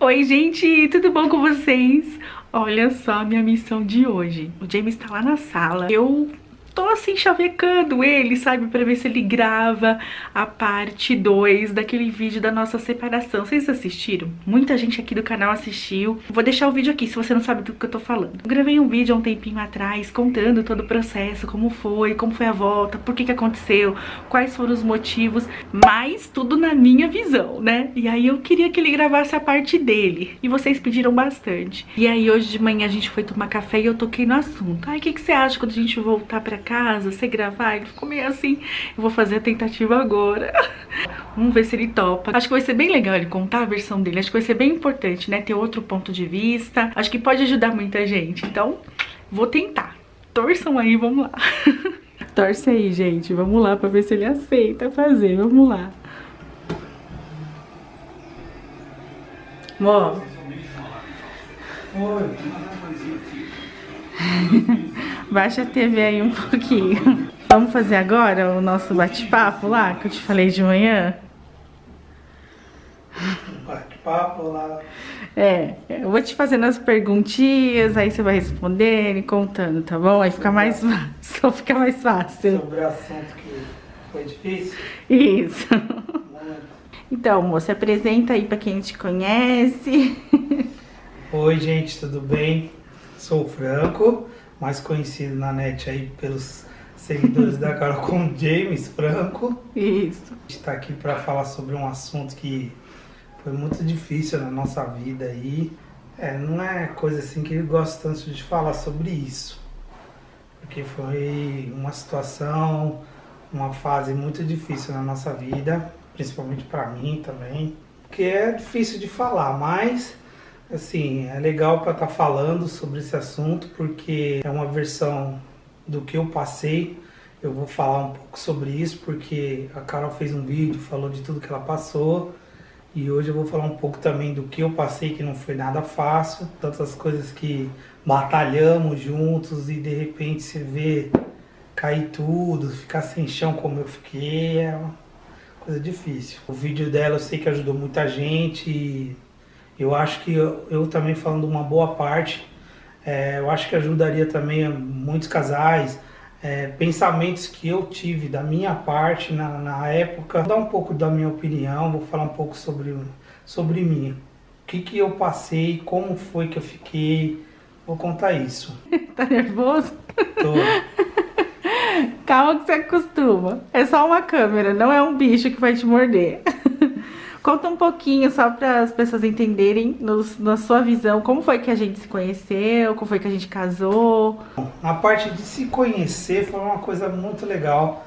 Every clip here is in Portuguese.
Oi, gente, tudo bom com vocês? Olha só a minha missão de hoje. O James tá lá na sala. Eu tô assim chavecando ele, sabe? Pra ver se ele grava a parte 2 daquele vídeo da nossa separação. Vocês assistiram? Muita gente aqui do canal assistiu. Vou deixar o vídeo aqui se você não sabe do que eu tô falando. Eu gravei um vídeo há um tempinho atrás contando todo o processo, como foi a volta, por que aconteceu, quais foram os motivos, mas tudo na minha visão, né? E aí eu queria que ele gravasse a parte dele. E vocês pediram bastante. E aí hoje de manhã a gente foi tomar café e eu toquei no assunto. Ai, o que você acha quando a gente voltar pra casa, você gravar? Ele ficou meio assim, eu vou fazer a tentativa agora. Vamos ver se ele topa. Acho que vai ser bem legal ele contar a versão dele. Acho que vai ser bem importante, né? Ter outro ponto de vista. Acho que pode ajudar muita gente. Então, vou tentar. Torçam aí, vamos lá. Torce aí, gente. Vamos lá pra ver se ele aceita fazer. Vamos lá. Ó. Oi. Baixa a TV aí um pouquinho. Vamos fazer agora o nosso bate-papo lá, que eu te falei de manhã? Bate-papo lá. Eu vou te fazendo as perguntinhas, aí você vai respondendo e contando, tá bom? Aí fica mais fácil, só fica mais fácil. Sobre o assunto que foi difícil? Isso. Muito. Então, moço, se apresenta aí pra quem te conhece. Oi, gente, tudo bem? Sou o Franco, mais conhecido na net aí pelos seguidores da Carol como James Franco. Isso. A gente tá aqui para falar sobre um assunto que foi muito difícil na nossa vida aí. Não é coisa assim que eu gosto tanto de falar sobre isso, porque foi uma situação, uma fase muito difícil na nossa vida, principalmente para mim também, que é difícil de falar, mas assim, é legal para estar falando sobre esse assunto, porque é uma versão do que eu passei. Eu vou falar um pouco sobre isso, porque a Carol fez um vídeo, falou de tudo que ela passou. E hoje eu vou falar um pouco também do que eu passei, que não foi nada fácil. Tantas coisas que batalhamos juntos e de repente você vê cair tudo, ficar sem chão como eu fiquei, é uma coisa difícil. O vídeo dela eu sei que ajudou muita gente e eu acho que eu também falando uma boa parte, eu acho que ajudaria também muitos casais, pensamentos que eu tive da minha parte na época. Vou dar um pouco da minha opinião, vou falar um pouco sobre mim. O que eu passei, como foi que eu fiquei, vou contar isso. Tá nervoso? Tô. Calma que você acostuma. É só uma câmera, não é um bicho que vai te morder. Conta um pouquinho, só para as pessoas entenderem, na sua visão, como foi que a gente se conheceu, como foi que a gente casou. A parte de se conhecer foi uma coisa muito legal,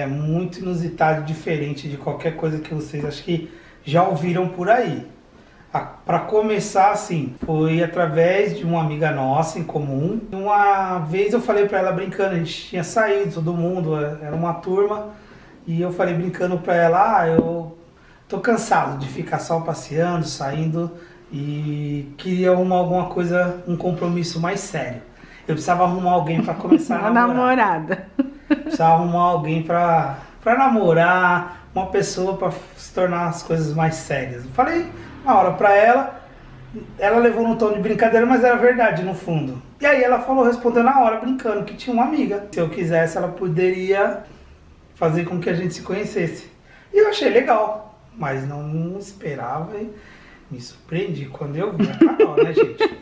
muito inusitada, diferente de qualquer coisa que vocês acho que já ouviram por aí. Para começar, assim, foi através de uma amiga nossa em comum. Uma vez eu falei para ela brincando, a gente tinha saído, todo mundo, era uma turma, e eu falei brincando para ela, eu tô cansado de ficar só passeando, saindo e queria arrumar alguma coisa, um compromisso mais sério. Eu precisava arrumar alguém para começar a namorar. namorada. Precisava arrumar alguém para namorar, uma pessoa para se tornar as coisas mais sérias. Eu falei uma hora para ela levou no tom de brincadeira, mas era verdade no fundo. E aí ela falou, respondeu na hora, brincando, que tinha uma amiga. Se eu quisesse, ela poderia fazer com que a gente se conhecesse. E eu achei legal. Mas não esperava e me surpreendi quando eu vi a Carol, né, gente?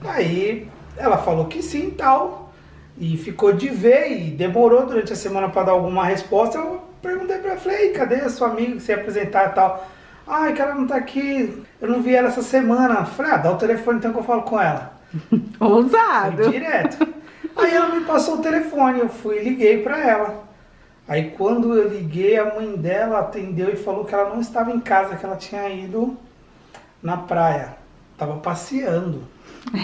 Aí ela falou que sim e tal, e ficou de ver e demorou durante a semana para dar alguma resposta. Eu perguntei pra ela, falei, cadê a sua amiga que você ia apresentar e tal? Ai, que ela não tá aqui, eu não vi ela essa semana. Falei, dá o telefone então que eu falo com ela. Ousado. Fui direto. Aí ela me passou o telefone, eu fui e liguei pra ela. Aí quando eu liguei, a mãe dela atendeu e falou que ela não estava em casa, que ela tinha ido na praia. Tava passeando.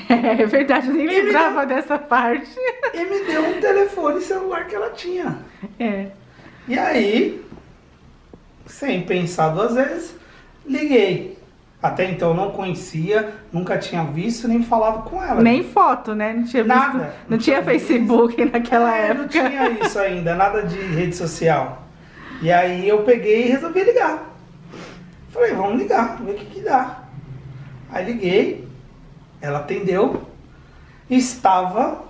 É verdade, eu nem lembrava dessa parte. E me deu um telefone celular que ela tinha. E aí, sem pensar duas vezes, liguei. Até então eu não conhecia, nunca tinha visto nem falado com ela. Nem foto, né? Não tinha visto, nada. Não tinha Facebook naquela época. Não tinha isso ainda, nada de rede social. E aí eu peguei e resolvi ligar. falei, vamos ligar, ver o que dá. Aí liguei, ela atendeu, estava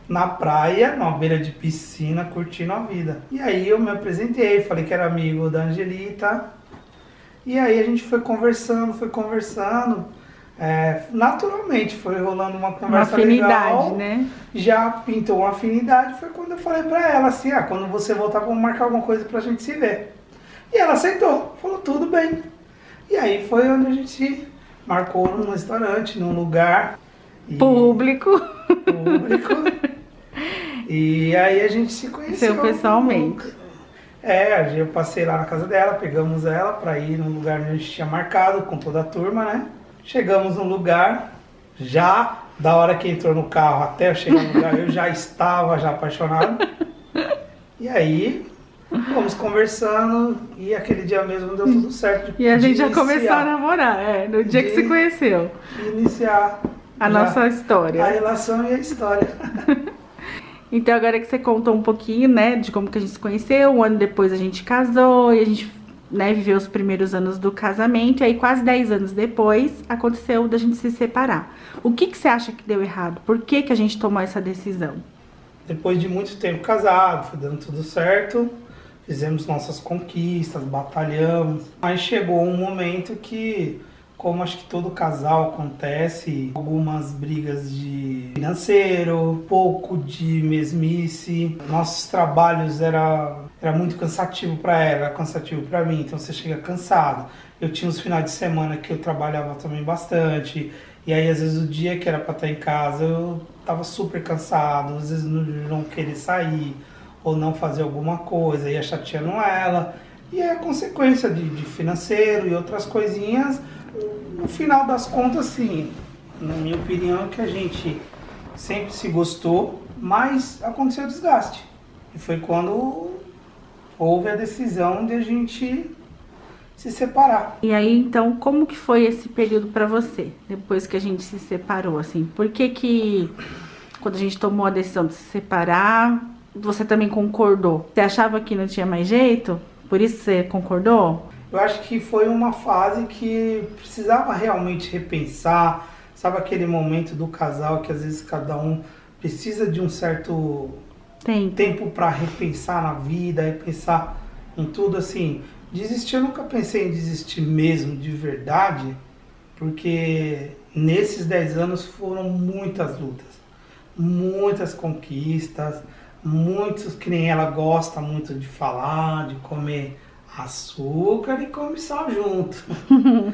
na praia, numa beira de piscina, curtindo a vida. E aí eu me apresentei, falei que era amigo da Angelita. E aí a gente foi conversando. Naturalmente foi rolando uma conversa afinidade, legal, né? Já pintou uma afinidade. Foi quando eu falei pra ela assim, quando você voltar vamos marcar alguma coisa pra gente se ver. E ela aceitou, falou tudo bem. E aí foi onde a gente marcou num restaurante, num lugar público. E aí a gente se conheceu pessoalmente. Eu passei lá na casa dela, pegamos ela pra ir num lugar onde a gente tinha marcado com toda a turma, né? Chegamos no lugar, já da hora que entrou no carro até eu chegar no lugar, eu já estava apaixonado. E aí, fomos conversando e aquele dia mesmo deu tudo certo. E a gente já começou a namorar, no dia que se conheceu. Iniciar a nossa história. A relação e a história. Então agora que você contou um pouquinho, né, de como que a gente se conheceu, um ano depois a gente casou e a gente, né, viveu os primeiros anos do casamento, e aí quase 10 anos depois aconteceu da gente se separar. O que você acha que deu errado? Por que a gente tomou essa decisão? Depois de muito tempo casado, foi dando tudo certo, fizemos nossas conquistas, batalhamos, mas chegou um momento que, como acho que todo casal acontece, algumas brigas de financeiro, um pouco de mesmice. Nossos trabalhos era muito cansativo para ela, era cansativo para mim, então você chega cansado. Eu tinha uns finais de semana que eu trabalhava também bastante, e aí às vezes o dia que era para estar em casa eu tava super cansado, às vezes não querer sair ou não fazer alguma coisa, ia chateando ela. E é a consequência de financeiro e outras coisinhas. No final das contas, sim, na minha opinião, é que a gente sempre se gostou, mas aconteceu o desgaste. E foi quando houve a decisão de a gente se separar. E aí, então, como que foi esse período pra você, depois que a gente se separou, assim? Por que quando a gente tomou a decisão de se separar, você também concordou? Você achava que não tinha mais jeito? Por isso você concordou? Eu acho que foi uma fase que precisava realmente repensar, sabe aquele momento do casal que às vezes cada um precisa de um certo tempo para repensar na vida, repensar em tudo, assim. Desistir, eu nunca pensei em desistir mesmo, de verdade, porque nesses 10 anos foram muitas lutas, muitas conquistas, muitos, que nem ela gosta muito de falar, de comer açúcar e come sal junto.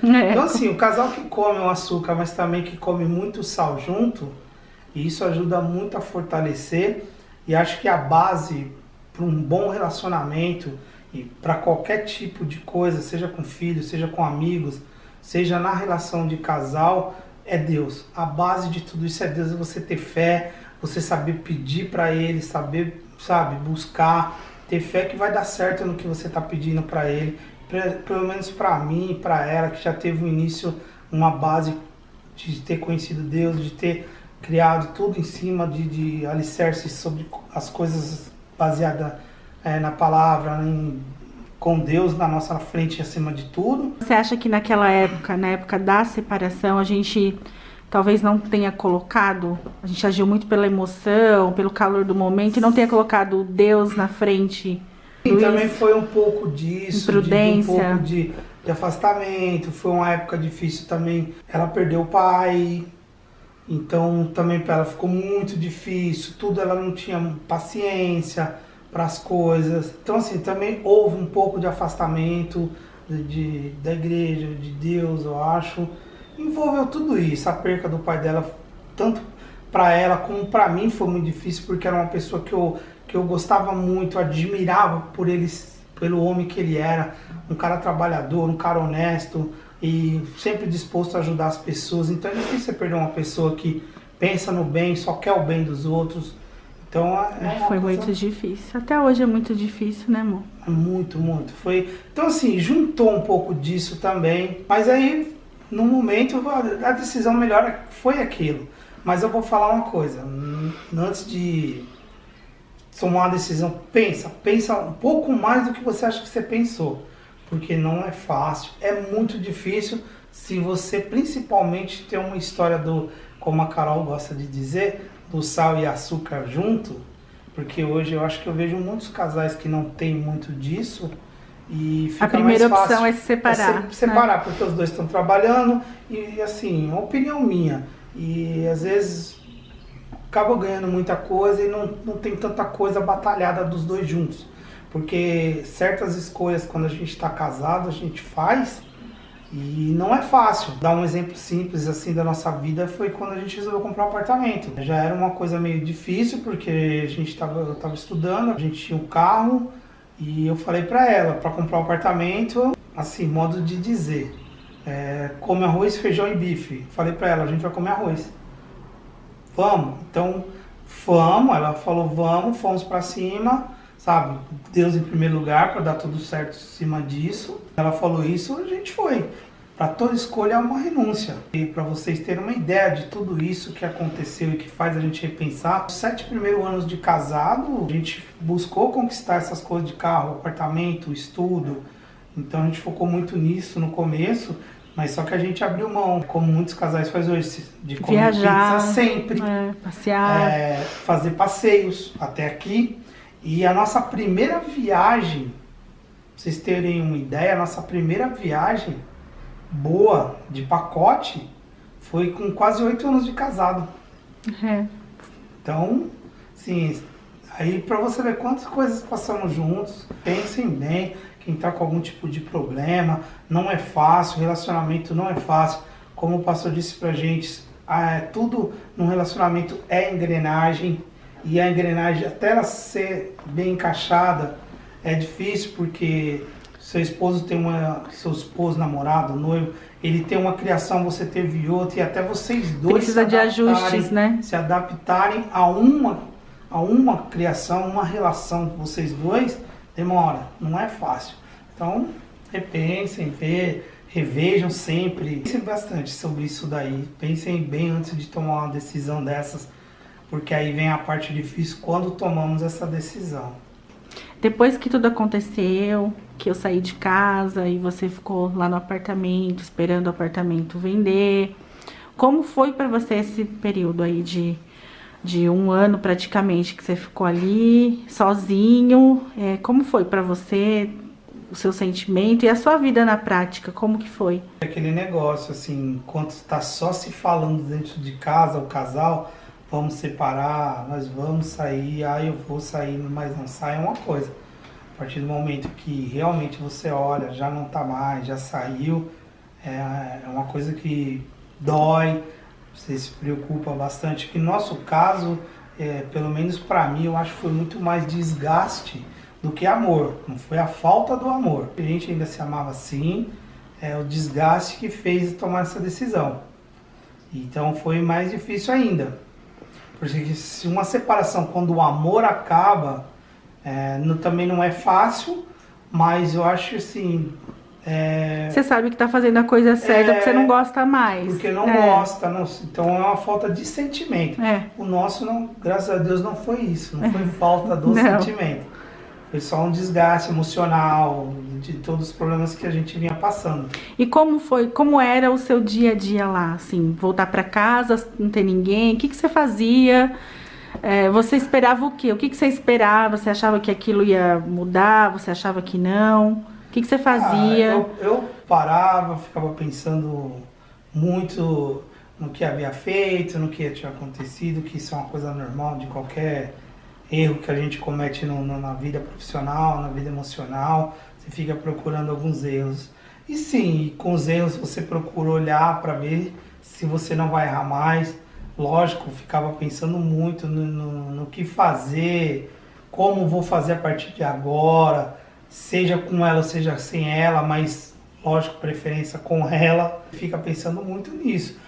Então assim, o casal que come o açúcar, mas também que come muito sal junto, isso ajuda muito a fortalecer, e acho que a base para um bom relacionamento e para qualquer tipo de coisa, seja com filhos, seja com amigos, seja na relação de casal, é Deus. A base de tudo isso é Deus, é você ter fé, você saber pedir para Ele, saber, buscar, ter fé que vai dar certo no que você está pedindo para Ele. Pelo menos para mim e para ela, que já teve um início, uma base de ter conhecido Deus, de ter criado tudo em cima de alicerces sobre as coisas baseadas na palavra, com Deus na nossa frente acima de tudo. Você acha que naquela época, na época da separação, a gente talvez não tenha colocado, a gente agiu muito pela emoção, pelo calor do momento, e não tenha colocado Deus na frente? E também foi um pouco disso, imprudência, um pouco de afastamento. Foi uma época difícil também, ela perdeu o pai, então também para ela ficou muito difícil, tudo, ela não tinha paciência para as coisas. Então assim, também houve um pouco de afastamento da igreja, de Deus, eu acho. Envolveu tudo isso, a perca do pai dela, tanto para ela como para mim foi muito difícil, porque era uma pessoa que eu gostava muito, admirava pelo homem que ele era, um cara trabalhador, um cara honesto e sempre disposto a ajudar as pessoas. Então é difícil você perder uma pessoa que pensa no bem, só quer o bem dos outros. Então foi muito difícil. Até hoje é muito difícil, né, amor? É muito, muito. Então assim, juntou um pouco disso também. Mas aí, no momento, a decisão melhor foi aquilo. Mas eu vou falar uma coisa. Antes de tomar uma decisão, pensa um pouco mais do que você acha que você pensou. porque não é fácil, é muito difícil se você principalmente tem uma história do, como a Carol gosta de dizer, do sal e açúcar junto, porque hoje eu acho que eu vejo muitos casais que não tem muito disso e fica a primeira mais fácil opção é se separar. Separar, porque os dois estão trabalhando e assim, uma opinião minha, e às vezes acaba ganhando muita coisa e não tem tanta coisa batalhada dos dois juntos. Porque certas escolhas, quando a gente está casado, a gente faz e não é fácil. Dar um exemplo simples assim da nossa vida foi quando a gente resolveu comprar um apartamento. Já era uma coisa meio difícil, porque eu estava estudando, a gente tinha um carro e eu falei para ela, para comprar um apartamento, assim, modo de dizer, come arroz, feijão e bife. Falei para ela, a gente vai comer arroz. Vamos? Então, vamos. Ela falou, vamos, fomos para cima. Sabe, Deus em primeiro lugar para dar tudo certo em cima disso. Ela falou isso, a gente foi. Para toda escolha há uma renúncia. E para vocês terem uma ideia de tudo isso que aconteceu e que faz a gente repensar, os 7 primeiros anos de casado, a gente buscou conquistar essas coisas de carro, apartamento, estudo. Então a gente focou muito nisso no começo, mas só que a gente abriu mão, como muitos casais fazem hoje, de comer viajar, pizza sempre, passear, fazer passeios até aqui. E a nossa primeira viagem, pra vocês terem uma ideia, a nossa primeira viagem boa, de pacote, foi com quase 8 anos de casado. Então, assim, aí pra você ver quantas coisas passamos juntos, pensem bem, quem tá com algum tipo de problema, não é fácil, relacionamento não é fácil. Como o pastor disse pra gente, tudo no relacionamento é engrenagem. E a engrenagem, até ela ser bem encaixada, é difícil porque seu esposo, namorado, noivo, ele tem uma criação, você teve outra, e até vocês dois precisa de ajustes, né? Se adaptarem a uma criação, uma relação de vocês dois, demora, não é fácil. Então, repensem, revejam sempre, pensem bastante sobre isso daí, pensem bem antes de tomar uma decisão dessas, porque aí vem a parte difícil quando tomamos essa decisão. Depois que tudo aconteceu, que eu saí de casa e você ficou lá no apartamento, esperando o apartamento vender, como foi para você esse período aí de 1 ano praticamente que você ficou ali sozinho? Como foi para você o seu sentimento e a sua vida na prática? Como que foi? Aquele negócio assim, enquanto está só se falando dentro de casa, o casal, vamos separar, nós vamos sair, eu vou sair, mas não sai, é uma coisa. A partir do momento que realmente você olha, já não tá mais, já saiu, é uma coisa que dói, você se preocupa bastante. Que no nosso caso, pelo menos para mim, eu acho que foi muito mais desgaste do que amor. Não foi a falta do amor. A gente ainda se amava sim, o desgaste que fez tomar essa decisão. Então foi mais difícil ainda. Porque se uma separação, quando o amor acaba, também não é fácil, mas eu acho assim... Você sabe que tá fazendo a coisa certa porque você não gosta mais. Porque não gosta, então é uma falta de sentimento. O nosso, não, graças a Deus, não foi isso, não foi falta do sentimento. Foi só um desgaste emocional de todos os problemas que a gente vinha passando. E como era o seu dia a dia lá, assim, voltar para casa, não ter ninguém, o que você fazia? Você esperava o quê? O que você esperava? Você achava que aquilo ia mudar? Você achava que não? O que você fazia? Eu parava, ficava pensando muito no que havia feito, no que tinha acontecido, que isso é uma coisa normal de qualquer erro que a gente comete na vida profissional, na vida emocional. Você fica procurando alguns erros. E sim, com os erros você procura olhar para ver se você não vai errar mais. Lógico, ficava pensando muito no que fazer, como vou fazer a partir de agora, seja com ela ou seja sem ela, mas lógico, preferência com ela. Fica pensando muito nisso.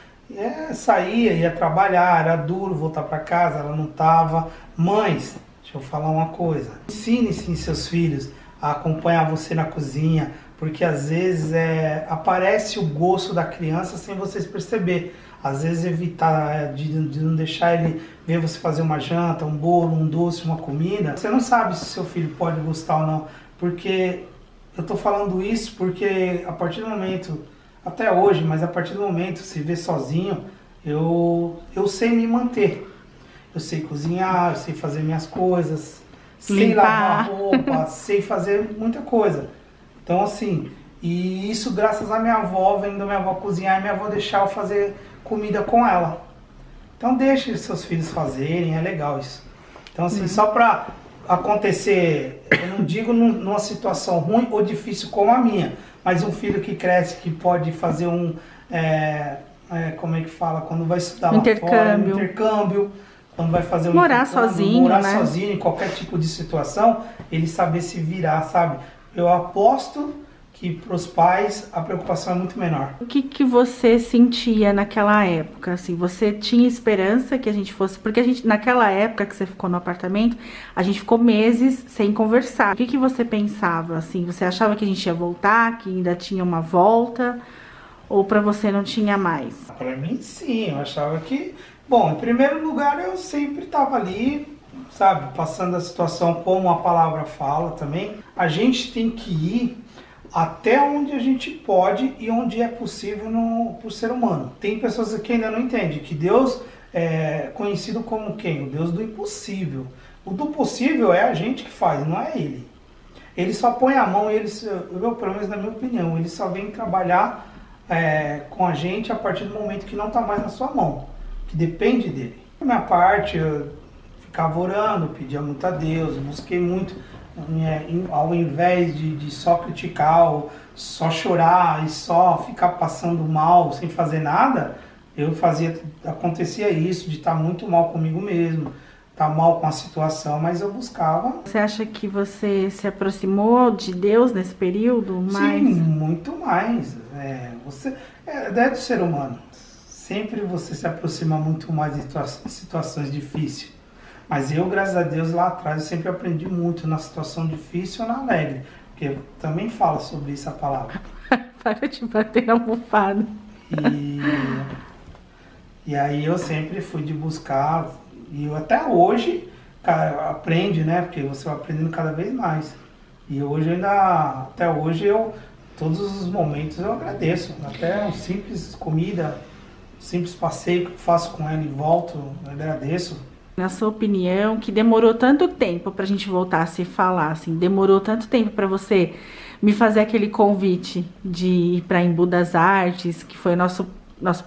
Saía, ia trabalhar, era duro voltar para casa, ela não estava. Mães, deixa eu falar uma coisa, ensine sim seus filhos a acompanhar você na cozinha, porque às vezes aparece o gosto da criança sem vocês perceber. Às vezes evitar de não deixar ele ver você fazer uma janta, um bolo, um doce, uma comida. Você não sabe se seu filho pode gostar ou não, porque Eu tô falando isso porque a partir do momento, até hoje, mas a partir do momento, se vê sozinho, eu sei me manter. Eu sei cozinhar, eu sei fazer minhas coisas, sei lavar roupa, sei fazer muita coisa. Então assim, e isso graças à minha avó, vendo minha avó cozinhar e minha avó deixar eu fazer comida com ela. Então deixe seus filhos fazerem, é legal isso. Então assim, só pra acontecer, eu não digo numa situação ruim ou difícil como a minha, mas um filho que cresce, que pode fazer como é que fala, quando vai estudar lá fora, um intercâmbio, quando vai fazer morar sozinho, morar sozinho em qualquer tipo de situação, ele saber se virar, sabe? Eu aposto que para os pais a preocupação é muito menor. O que você sentia naquela época? Assim, você tinha esperança que a gente fosse... Porque a gente, naquela época que você ficou no apartamento, a gente ficou meses sem conversar. O que você pensava? Assim, você achava que a gente ia voltar, que ainda tinha uma volta? Ou para você não tinha mais? Para mim, sim. Eu achava que... Bom, em primeiro lugar, eu sempre estava ali, sabe? Passando a situação como a palavra fala também. A gente tem que ir até onde a gente pode e onde é possível para o ser humano. Tem pessoas que ainda não entendem que Deus é conhecido como quem? O Deus do impossível. O do possível é a gente que faz, não é Ele. Ele só põe a mão, pelo menos na minha opinião, Ele só vem trabalhar com a gente a partir do momento que não está mais na sua mão, que depende dele. Da minha parte, eu ficava orando, pedia muito a Deus, busquei muito, ao invés de só criticar, ou só chorar e só ficar passando mal sem fazer nada, acontecia isso, de estar muito mal comigo mesmo, estar mal com a situação, mas eu buscava. Você acha que você se aproximou de Deus nesse período? Sim, muito mais. É do ser humano. Sempre você se aproxima muito mais de situações difíceis. Mas eu, graças a Deus, lá atrás, eu sempre aprendi muito na situação difícil ou na alegre. Porque também fala sobre isso a palavra. Para de bater na almofada. E aí eu sempre fui de buscar. E eu até hoje, cara, aprende, né? Porque você vai aprendendo cada vez mais. E hoje até hoje, todos os momentos eu agradeço. Até uma simples comida, um simples passeio que eu faço com ela e volto, eu agradeço. Na sua opinião, que demorou tanto tempo pra gente voltar a se falar, assim, demorou tanto tempo pra você me fazer aquele convite de ir pra Embu das Artes, que foi nosso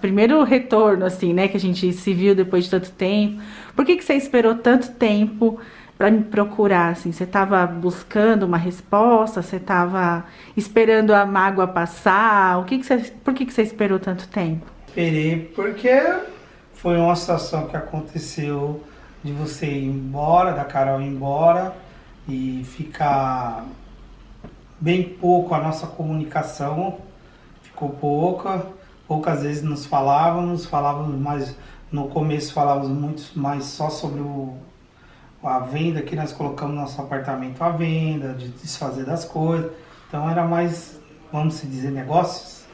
primeiro retorno, assim, né, que a gente se viu depois de tanto tempo. Por que você esperou tanto tempo pra me procurar, assim? Você tava buscando uma resposta? Você tava esperando a mágoa passar? Por que você esperou tanto tempo? Esperei porque foi uma situação que aconteceu de você ir embora, da Carol ir embora e ficar bem pouco a nossa comunicação, ficou poucas vezes nos falávamos mais, no começo falávamos muito mais só sobre a venda, que nós colocamos nosso apartamento à venda, de desfazer das coisas, então era mais, vamos se dizer, negócios.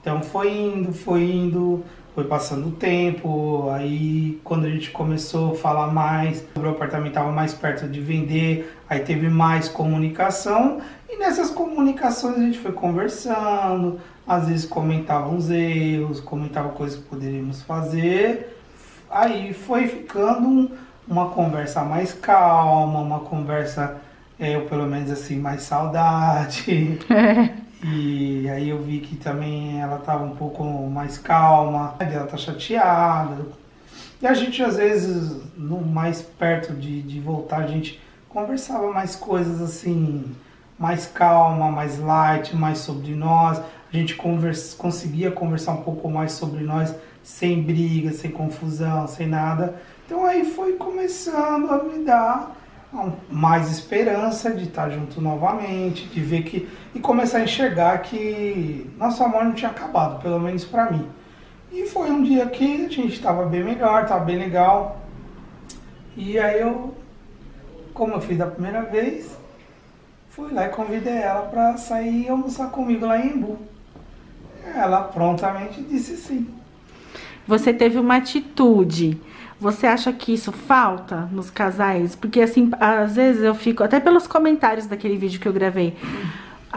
Então foi indo, foi passando o tempo, aí quando a gente começou a falar mais, o apartamento estava mais perto de vender, aí teve mais comunicação, e nessas comunicações a gente foi conversando, às vezes comentava uns erros, comentava coisas que poderíamos fazer, aí foi ficando uma conversa mais calma, uma conversa, eu pelo menos assim, mais saudade. E aí eu vi que também ela estava um pouco mais calma, ela tá chateada. E a gente às vezes, mais perto de voltar, a gente conversava mais coisas assim, mais calma, mais light, mais sobre nós. A gente conseguia conversar um pouco mais sobre nós, sem briga, sem confusão, sem nada. Então aí foi começando a me dar mais esperança de estar junto novamente, de ver e começar a enxergar que nosso amor não tinha acabado, pelo menos pra mim. E foi um dia que a gente estava bem melhor, estava bem legal. E aí como eu fiz da primeira vez, fui lá e convidei ela para sair e almoçar comigo lá em Embu. Ela prontamente disse sim. Você teve uma atitude. Você acha que isso falta nos casais? Porque assim, às vezes eu fico, até pelos comentários daquele vídeo que eu gravei,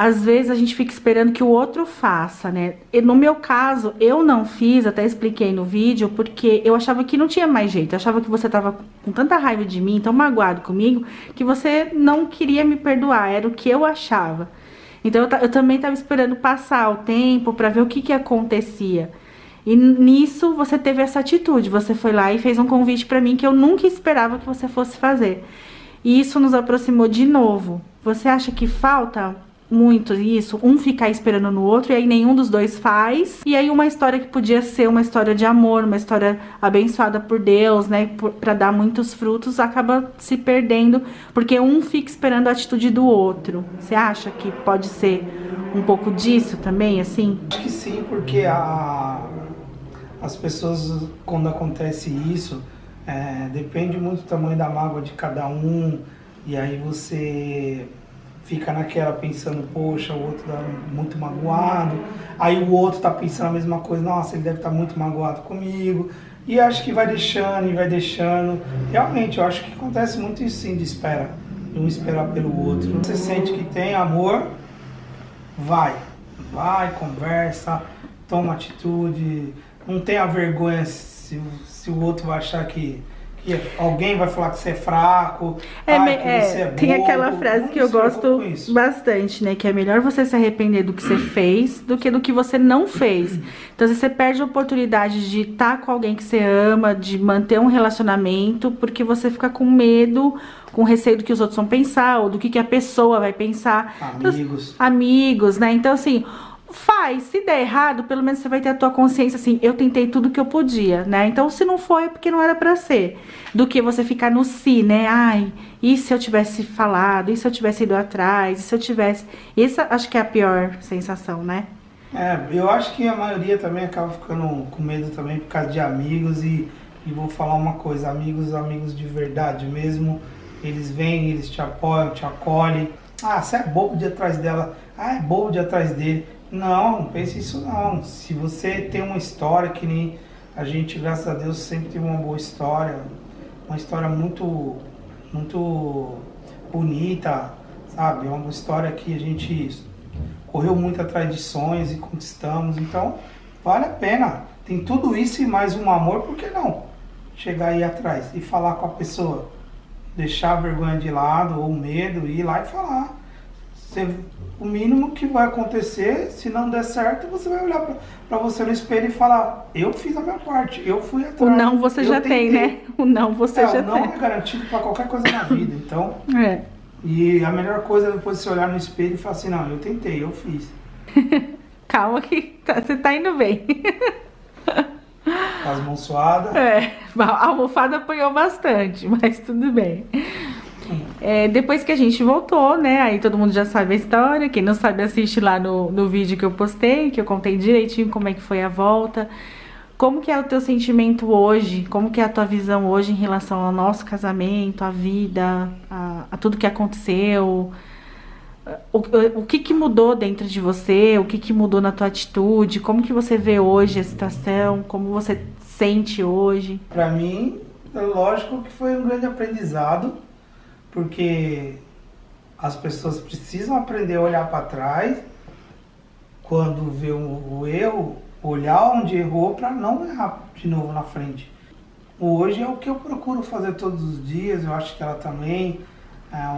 às vezes a gente fica esperando que o outro faça, né? E no meu caso, eu não fiz, até expliquei no vídeo, porque eu achava que não tinha mais jeito. Eu achava que você tava com tanta raiva de mim, tão magoado comigo, que você não queria me perdoar. Era o que eu achava. Então eu também tava esperando passar o tempo pra ver o que acontecia. E nisso você teve essa atitude. Você foi lá e fez um convite pra mim que eu nunca esperava que você fosse fazer. E isso nos aproximou de novo. Você acha que falta muito isso, um ficar esperando no outro, e aí nenhum dos dois faz, e aí uma história que podia ser uma história de amor, uma história abençoada por Deus, né, pra dar muitos frutos, acaba se perdendo, porque um fica esperando a atitude do outro. Você acha que pode ser um pouco disso também, assim? Acho que sim, porque as pessoas, quando acontece isso, depende muito do tamanho da mágoa de cada um, e aí você fica naquela pensando, poxa, o outro tá muito magoado, aí o outro tá pensando a mesma coisa, nossa, ele deve estar muito magoado comigo, e acho que vai deixando, e vai deixando. Realmente, eu acho que acontece muito isso sim, de espera, de um esperar pelo outro. Você sente que tem amor, vai, conversa, toma atitude, não tenha vergonha se o outro vai achar que alguém vai falar que você é fraco, que você é bobo. Tem aquela frase que eu gosto bastante, né? Que é melhor você se arrepender do que você fez do que você não fez. Então, você perde a oportunidade de estar com alguém que você ama, de manter um relacionamento, porque você fica com medo, com receio do que os outros vão pensar, ou do que a pessoa vai pensar. Amigos. Então, amigos, né? Então, assim, se der errado, pelo menos você vai ter a tua consciência assim, eu tentei tudo que eu podia, né? Então, se não foi, é porque não era pra ser. Do que você ficar no si, né? Ai, e se eu tivesse falado? E se eu tivesse ido atrás? E se eu tivesse... Isso acho que é a pior sensação, né? Eu acho que a maioria também acaba ficando com medo também por causa de amigos e vou falar uma coisa, amigos de verdade mesmo, eles vêm, eles te apoiam, te acolhem. Ah, você é bobo de ir atrás dela. Ah, é bobo de ir atrás dele. Não pense isso não. Se você tem uma história que nem a gente, graças a Deus, sempre teve uma boa história, uma história muito, muito bonita, sabe? É uma história que a gente correu muito atrás de sonhos e conquistamos, então vale a pena. Tem tudo isso e mais um amor, por que não? Chegar aí atrás e falar com a pessoa, deixar a vergonha de lado ou o medo, ir lá e falar. O mínimo que vai acontecer, se não der certo, você vai olhar pra você no espelho e falar, eu fiz a minha parte, eu fui atrás. O não você já tem, né? O não você já tem. O não é garantido pra qualquer coisa na vida, então... E a melhor coisa é depois você olhar no espelho e falar assim, não, eu tentei, eu fiz. Calma que você tá indo bem. As mãos suadas. A almofada apanhou bastante, mas tudo bem. Depois que a gente voltou, né, aí todo mundo já sabe a história, quem não sabe assiste lá no vídeo que eu postei, que eu contei direitinho como é que foi a volta. Como que é o teu sentimento hoje, como que é a tua visão hoje em relação ao nosso casamento, à vida, a tudo que aconteceu, o que mudou dentro de você, o que mudou na tua atitude, como que você vê hoje a situação, como você sente hoje? Pra mim, é lógico que foi um grande aprendizado, porque as pessoas precisam aprender a olhar para trás quando vê o erro, olhar onde errou para não errar de novo na frente. Hoje é o que eu procuro fazer todos os dias, eu acho que ela também.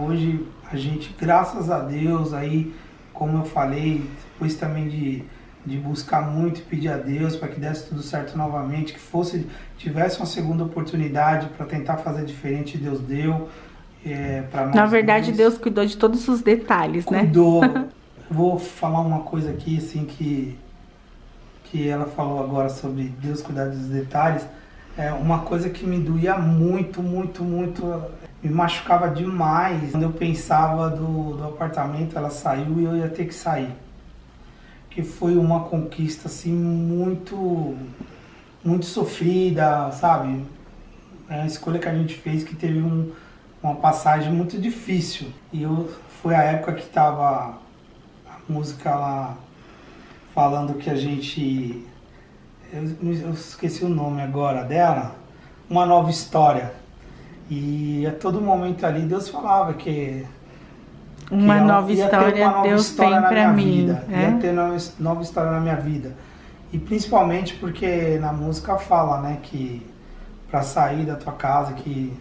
Hoje a gente, graças a Deus, aí, como eu falei, depois também de buscar muito e pedir a Deus para que desse tudo certo novamente, que tivesse uma segunda oportunidade para tentar fazer diferente, Deus deu. Na verdade, Deus cuidou de todos os detalhes, né? Cuidou. Vou falar uma coisa aqui, assim, que ela falou agora sobre Deus cuidar dos detalhes. Uma coisa que me doía muito, muito, muito, me machucava demais. Quando eu pensava do apartamento, ela saiu e eu ia ter que sair. Que foi uma conquista, assim, muito, muito sofrida, sabe? É a escolha que a gente fez que teve uma passagem muito difícil. E foi a época que tava a música lá falando que a gente... Eu esqueci o nome agora dela. Uma Nova História. E a todo momento ali Deus falava que uma nova história Deus tem pra mim. Ia ter uma nova história na minha vida. E principalmente porque na música fala, né, que pra sair da tua casa, que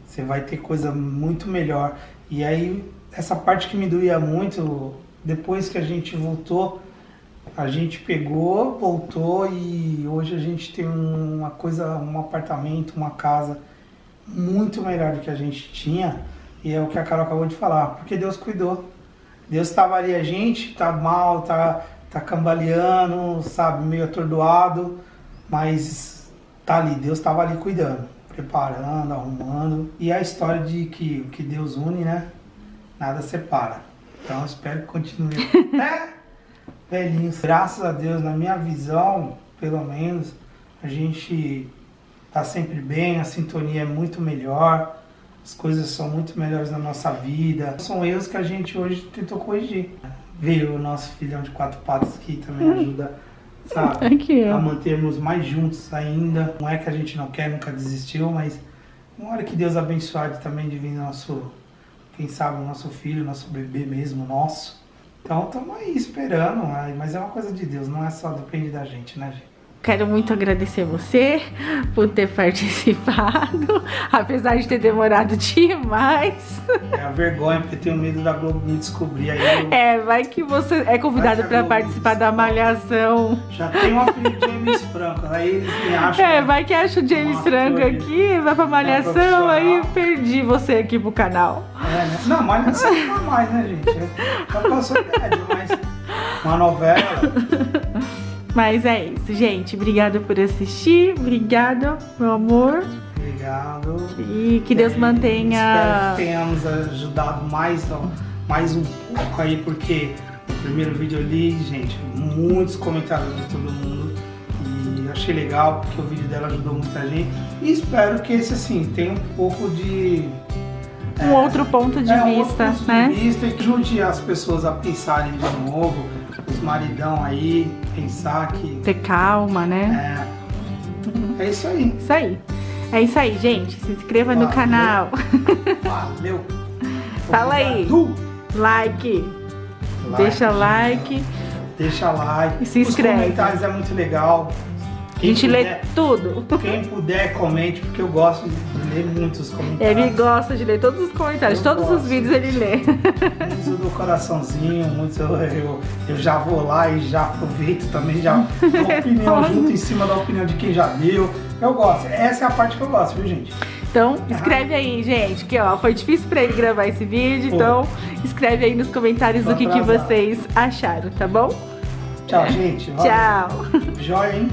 você vai ter coisa muito melhor. E aí, essa parte que me doía muito, depois que a gente voltou, a gente pegou, voltou e hoje a gente tem uma coisa, um apartamento, uma casa muito melhor do que a gente tinha. E é o que a Carol acabou de falar, porque Deus cuidou. Deus estava ali, a gente tá mal, tá cambaleando, sabe, meio atordoado, mas tá ali, Deus estava ali cuidando, preparando, arrumando. E a história de que o que Deus une, né, nada separa. Então eu espero que continue até velhinhos. Graças a Deus, na minha visão, pelo menos, a gente tá sempre bem, a sintonia é muito melhor, as coisas são muito melhores na nossa vida. São erros que a gente hoje tentou corrigir. Veio o nosso filhão de 4 patas que também ajuda, sabe, aqui, a mantermos mais juntos ainda. Não é que a gente não quer, nunca desistiu, mas uma hora que Deus abençoar também de vir nosso, quem sabe, o nosso filho, nosso bebê mesmo, nosso. Então estamos aí esperando, mas é uma coisa de Deus, não é só, depende da gente, né, gente? Quero muito agradecer você por ter participado, apesar de ter demorado demais. É a vergonha, porque eu tenho medo da Globo me descobrir. Aí vai que você é convidado para participar da Malhação. Já tem um apelido de James Franco, aí eles me acham. Vai que acha o James Franco aqui, vai pra Malhação, aí perdi você aqui pro canal. Né? Não, Malhação não é mais, né, gente? Já passou idade, mas uma novela. Mas é isso, gente. Obrigada por assistir. Obrigada, meu amor. Obrigado. E que Deus mantenha... Espero que tenhamos ajudado mais um pouco aí, porque no primeiro vídeo ali, gente, muitos comentários de todo mundo. E achei legal, porque o vídeo dela ajudou muita gente. E espero que esse, assim, tenha um pouco de... um outro ponto de vista, né? E que ajude as pessoas a pensarem de novo. Os maridão aí, pensar que... ter calma, né? É isso aí. Isso aí. É isso aí, gente. Se inscreva no canal. Valeu. Fala aí. Like. Deixa like. Deixa like. E se inscreve. Os comentários é muito legal. A gente lê tudo. Quem puder, comente, porque eu gosto de ler muitos comentários. Ele gosta de ler todos os comentários, todos os vídeos ele lê. Muitos do coraçãozinho, muitos eu já vou lá e já aproveito também, já dou opinião junto em cima da opinião de quem já deu. Eu gosto, essa é a parte que eu gosto, viu, gente? Então, escreve aí, gente, que ó, foi difícil pra ele gravar esse vídeo, então escreve aí nos comentários o que vocês acharam, tá bom? Tchau, gente. Valeu. Tchau. Joia, hein?